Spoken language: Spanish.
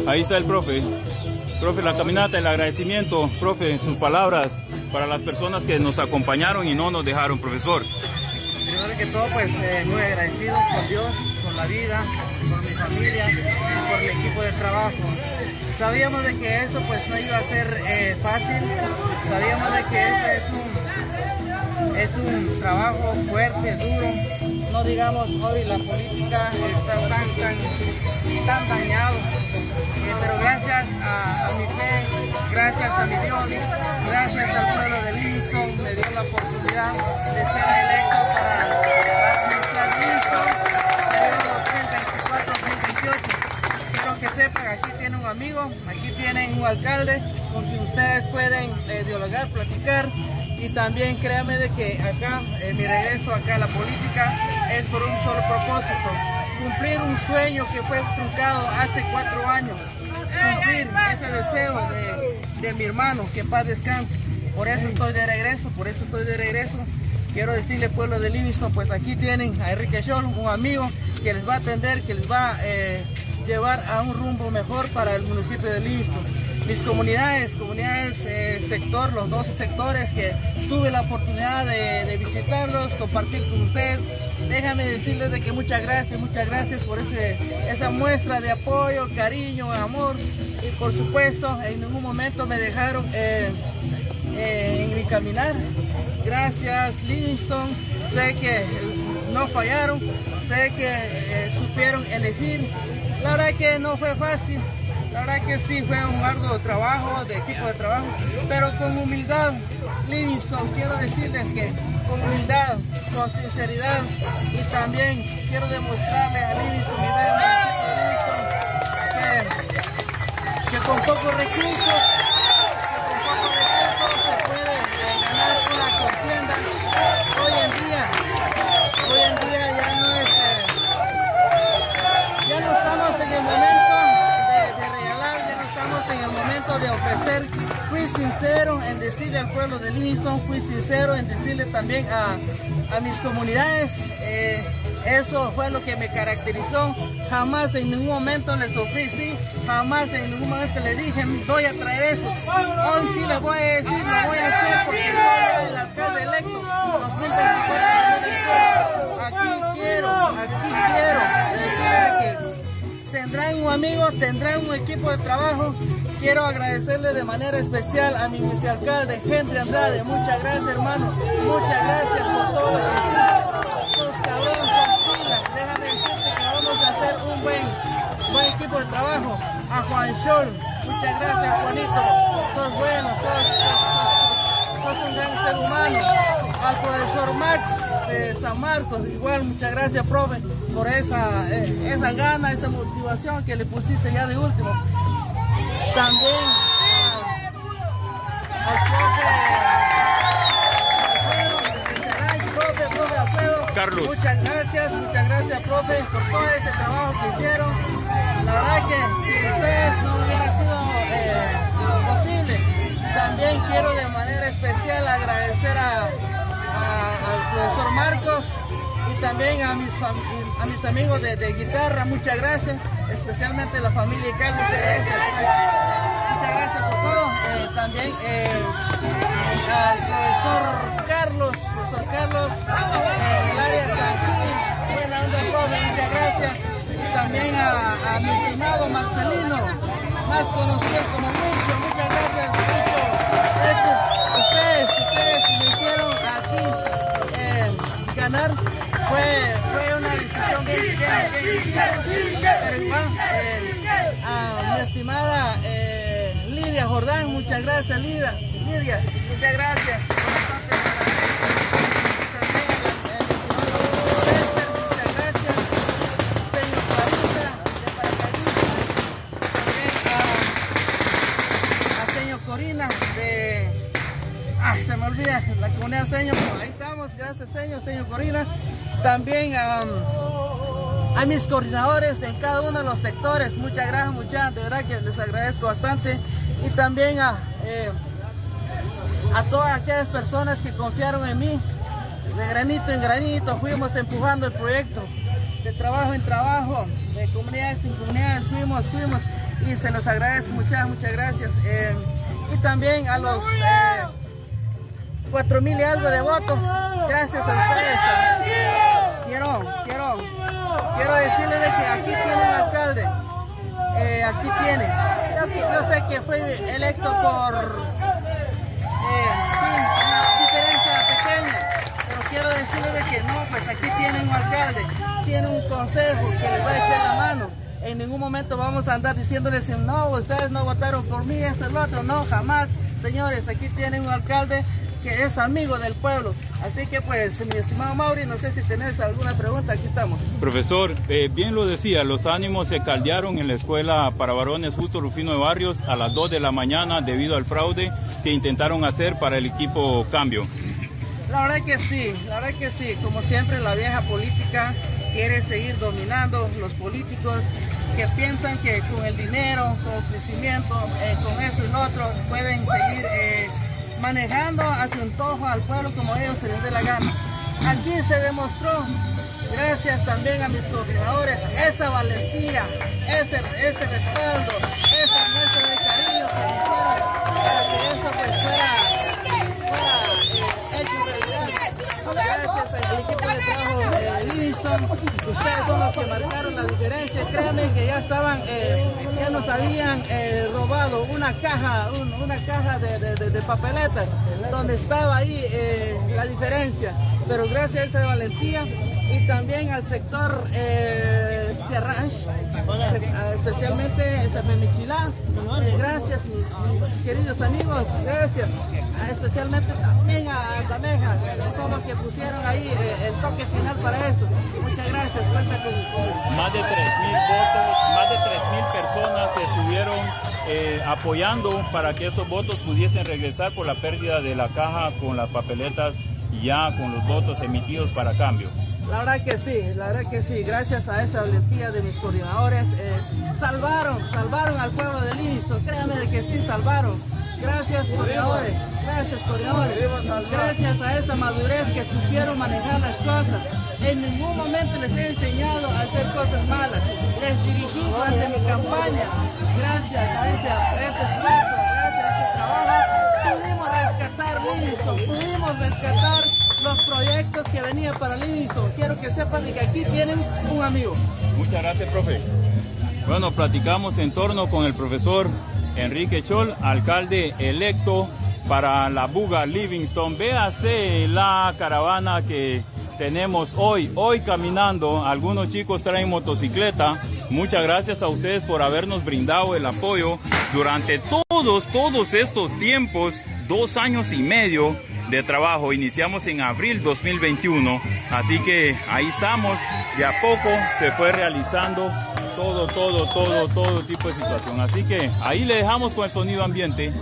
Ahí está el profe. Profe, la caminata, el agradecimiento, profe, sus palabras para las personas que nos acompañaron y no nos dejaron, profesor. Primero que todo, pues muy agradecido con Dios, con la vida, con mi familia y por el equipo de trabajo. Sabíamos de que esto pues no iba a ser fácil, sabíamos de que este es un trabajo fuerte, duro. No digamos hoy la política está tan dañado, pero gracias a mi fe, gracias a mi Dios, gracias al pueblo de Livingston, me dio la oportunidad de ser electo para administrar Livingston, periodo 2024-2028. Quiero que sepan, aquí tienen un amigo, aquí tienen un alcalde con quien ustedes pueden dialogar, platicar. Y también créanme de que acá, mi regreso acá a la política es por un solo propósito: cumplir un sueño que fue truncado hace 4 años, cumplir ese deseo de mi hermano, que en paz descanse. Por eso estoy de regreso, Quiero decirle, pueblo de Livingston, pues aquí tienen a Enrique Scholl, un amigo que les va a atender, que les va a llevar a un rumbo mejor para el municipio de Livingston. Mis comunidades, sector, los 12 sectores que tuve la oportunidad de visitarlos, compartir con ustedes. Déjame decirles de que muchas gracias por esa muestra de apoyo, cariño, amor. Y por supuesto, en ningún momento me dejaron en mi caminar. Gracias, Livingston. Sé que no fallaron, sé que supieron elegir. La verdad que no fue fácil. La verdad que sí, fue un arduo trabajo, de equipo de trabajo, pero con humildad. Livingston, quiero decirles que con humildad, con sinceridad, y también quiero demostrarle a Livingston, mi que con pocos recursos se puede ganar una contienda. Hoy en día ya no estamos en el momento de ofrecer. Fui sincero en decirle al pueblo de Livingston, fui sincero en decirle también a mis comunidades. Eso fue lo que me caracterizó. Jamás en ningún momento les ofrecí, jamás en ningún momento les dije voy a traer eso. Hoy sí les voy a decir, lo voy a hacer porque soy el alcalde electo 2024. Aquí quiero decirles que tendrán un amigo, tendrán un equipo de trabajo. Quiero agradecerle de manera especial a mi vicealcalde, Henry Andrade. Muchas gracias, hermano. Muchas gracias por todo lo que hiciste. Sos cabrón, sos pilas. Déjame decirte que vamos a hacer un buen equipo de trabajo. A Juan Scholl, muchas gracias, Juanito. Sos bueno, sos un gran ser humano. Al profesor Max de San Marcos, igual, muchas gracias, profe, por esa gana, esa motivación que le pusiste ya de último. También al profe Alfredo. Carlos. Muchas gracias, profe, por todo ese trabajo que hicieron. La verdad que sin ustedes no hubiera sido posible. También quiero de manera especial agradecer al profesor Marcos y también a mis amigos de guitarra. Muchas gracias, especialmente la familia Carlos. Muchas gracias por todo. También al profesor Carlos del área de San Gil. Buena onda, profe, muchas gracias. Y también a mi estimado Marcelino, más conocido como Micho. Muchas gracias, Micho. Ustedes me hicieron aquí ganar. Fue una decisión bien difícil, pero igual a mi estimada Lidia Jordán, muchas gracias, Lidia, muchas gracias. Muchas gracias, señor Clarita de Paracaidista, a señor Corina de se me olvida la comunidad señor, pero ahí estamos, gracias señor Corina. También a mis coordinadores en cada uno de los sectores, muchas gracias, de verdad que les agradezco bastante. Y también a todas aquellas personas que confiaron en mí, de granito en granito fuimos empujando el proyecto, de trabajo en trabajo, de comunidades en comunidades, fuimos y se los agradezco, muchas gracias. Y también a los 4,000 y algo de votos, gracias a ustedes. Quiero decirles de que aquí tiene un alcalde, aquí tiene. Yo sé que fue electo por una diferencia pequeña, pero quiero decirles de que no, pues aquí tiene un alcalde, tiene un consejo que les va a echar la mano. En ningún momento vamos a andar diciéndoles, no, ustedes no votaron por mí, esto es lo otro, no, jamás. Señores, aquí tienen un alcalde que es amigo del pueblo. Así que pues, mi estimado Mauri, no sé si tenés alguna pregunta, aquí estamos. Profesor, bien lo decía, los ánimos se caldearon en la escuela para varones Justo Rufino de Barrios a las 2 de la mañana debido al fraude que intentaron hacer para el equipo Cambio. La verdad que sí, como siempre la vieja política quiere seguir dominando, los políticos que piensan que con el dinero, con el crecimiento, con esto y lo otro, pueden seguir manejando a su antojo al pueblo como ellos se les dé la gana. Aquí se demostró, gracias también a mis coordinadores, esa valentía, ese respaldo, esa muestra de cariño que hicieron para que esto pues fuera hecho realidad. Gracias al equipo de trabajo Livingston, ustedes son los que marcaron la diferencia. Créanme que ya estaban, ya nos habían robado una caja de papeletas donde estaba ahí la diferencia, pero gracias a esa valentía y también al sector Sierranch, especialmente Zapemichilá, gracias mis queridos amigos, gracias, especialmente también a Tameja, que son los que pusieron ahí el toque final para esto. Muchas gracias, cuenta con Más de 3,000 votos, más de 3,000 personas estuvieron apoyando para que estos votos pudiesen regresar por la pérdida de la caja con las papeletas y ya con los votos emitidos para Cambio. La verdad que sí, gracias a esa valentía de mis coordinadores, salvaron al pueblo de Livingston, créanme de que sí salvaron. Gracias coordinadores, gracias a esa madurez que supieron manejar las cosas. En ningún momento les he enseñado a hacer cosas malas, les dirigí durante mi campaña. Gracias a ese esfuerzo, gracias a ese trabajo, pudimos rescatar Livingston, pudimos rescatar los proyectos que venían para Livingston. Quiero que sepan que aquí tienen un amigo. Muchas gracias, profe. Bueno, platicamos en torno con el profesor Enrique Chol, alcalde electo para la Buga Livingston. Véase la caravana que tenemos hoy caminando. Algunos chicos traen motocicleta. Muchas gracias a ustedes por habernos brindado el apoyo durante todos estos tiempos, 2 años y medio de trabajo. Iniciamos en abril 2021, así que ahí estamos. De a poco se fue realizando todo tipo de situación. Así que ahí le dejamos con el sonido ambiente